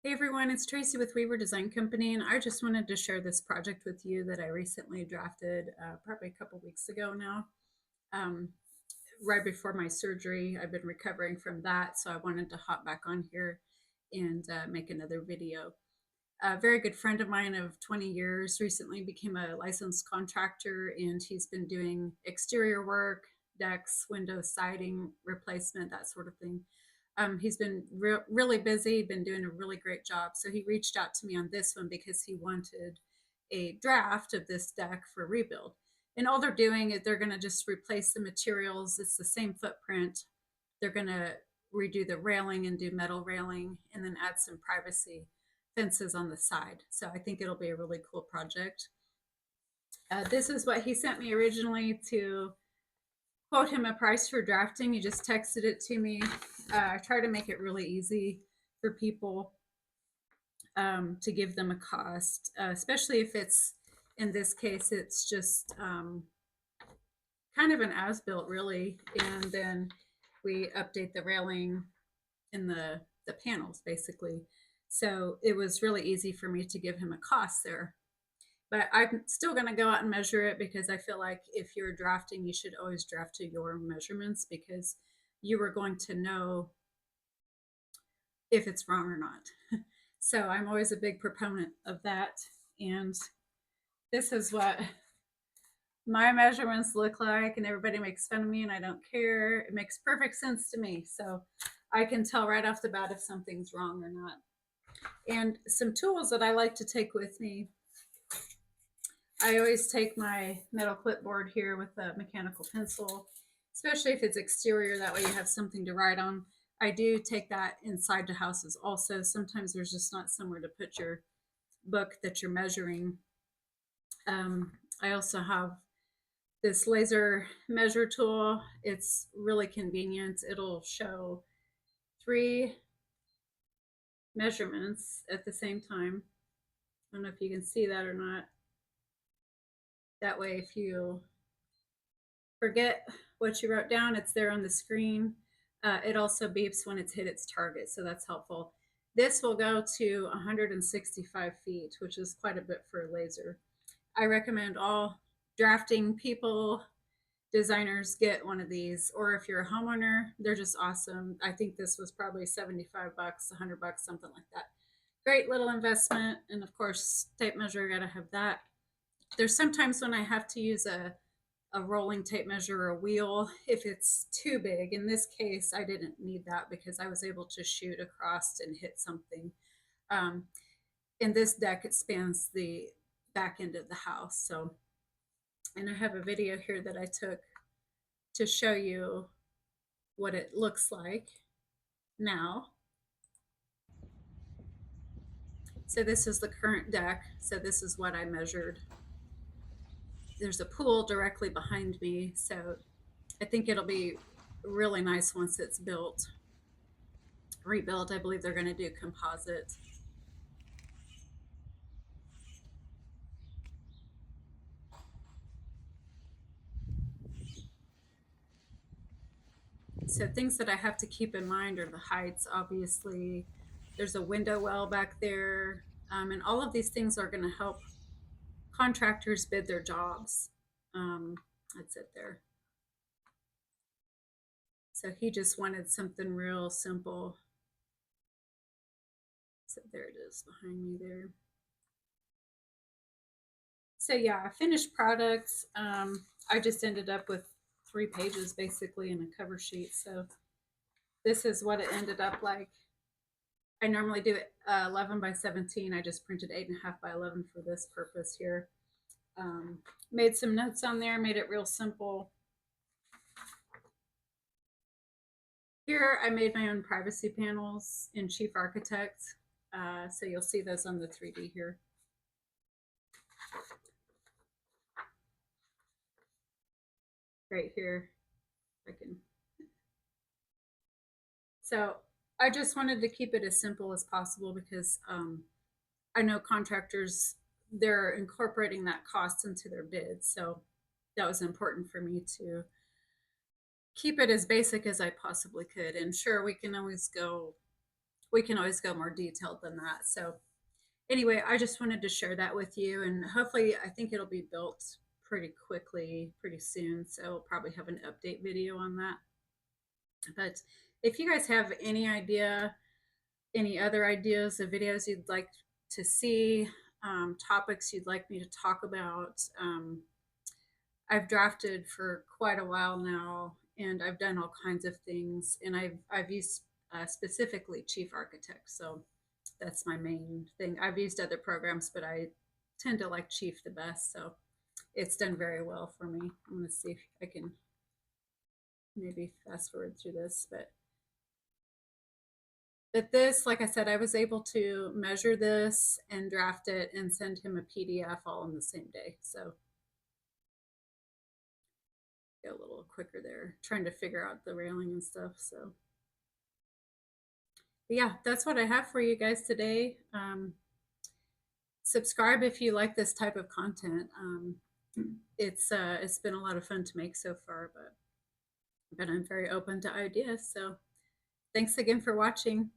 Hey everyone, it's Tracy with Weaver Design Company, and I just wanted to share this project with you that I recently drafted probably a couple weeks ago now. Um, right before my surgery, I've been recovering from that, so I wanted to hop back on here and make another video. A very good friend of mine of 20 years recently became a licensed contractor, and he's been doing exterior work, decks, windows, siding replacement, that sort of thing. He's been really busy, been doing a really great job. So he reached out to me on this one because he wanted a draft of this deck for rebuild. And all they're doing is they're going to just replace the materials. It's the same footprint. They're going to redo the railing and do metal railing and then add some privacy fences on the side. So I think it'll be a really cool project. This is what he sent me originally to quote him a price for drafting. He just texted it to me. I try to make it really easy for people to give them a cost, especially if it's, in this case, it's just kind of an as-built really. And then we update the railing and the panels basically. So it was really easy for me to give him a cost there. But I'm still going to go out and measure it because I feel like if you're drafting, you should always draft to your measurements because you are going to know if it's wrong or not. So I'm always a big proponent of that. And this is what my measurements look like, and everybody makes fun of me and I don't care. It makes perfect sense to me. So I can tell right off the bat if something's wrong or not. And some tools that I like to take with me, I always take my metal clipboard here with a mechanical pencil, especially if it's exterior, that way you have something to write on. I do take that inside the houses also. Sometimes there's just not somewhere to put your book that you're measuring. I also have this laser measure tool. It's really convenient. It'll show 3 measurements at the same time. I don't know if you can see that or not. That way, if you forget what you wrote down, it's there on the screen. It also beeps when it's hit its target, so that's helpful. This will go to 165 feet, which is quite a bit for a laser. I recommend all drafting people, designers, get one of these, or if you're a homeowner, they're just awesome. I think this was probably 75 bucks, 100 bucks, something like that. Great little investment. And of course, tape measure, gotta have that. There's sometimes when I have to use a rolling tape measure or a wheel if it's too big. In this case, I didn't need that because I was able to shoot across and hit something. In this deck, it spans the back end of the house. So, and I have a video here that I took to show you what it looks like now. So this is the current deck. So this is what I measured. There's a pool directly behind me. So I think it'll be really nice once it's built. Rebuilt, I believe they're going to do composite. So things that I have to keep in mind are the heights, obviously. There's a window well back there. And all of these things are going to help contractors bid their jobs. That's it there. So he just wanted something real simple. So there it is behind me there. So yeah, finished products. I just ended up with 3 pages basically in a cover sheet. So this is what it ended up like. I normally do it 11 by 17. I just printed 8.5 by 11 for this purpose here. Made some notes on there, made it real simple. Here I made my own privacy panels in Chief Architect. So you'll see those on the 3D here. Right here. I can. So I just wanted to keep it as simple as possible because I know contractors, they're incorporating that cost into their bids. So that was important for me to keep it as basic as I possibly could. And sure, we can always go we can always go more detailed than that. So anyway, I just wanted to share that with you, and hopefully, I think it'll be built pretty quickly, pretty soon. So we'll probably have an update video on that. But if you guys have any idea, any other ideas of videos you'd like to see, topics you'd like me to talk about, I've drafted for quite a while now, and I've done all kinds of things, and I've used specifically Chief Architect, so that's my main thing. I've used other programs, but I tend to like Chief the best, so it's done very well for me. I'm going to see if I can maybe fast forward through this, but this, like I said, I was able to measure this and draft it and send him a PDF all in the same day. So get a little quicker there, trying to figure out the railing and stuff. So but yeah, that's what I have for you guys today. Subscribe if you like this type of content. It's been a lot of fun to make so far, but I'm very open to ideas. So thanks again for watching.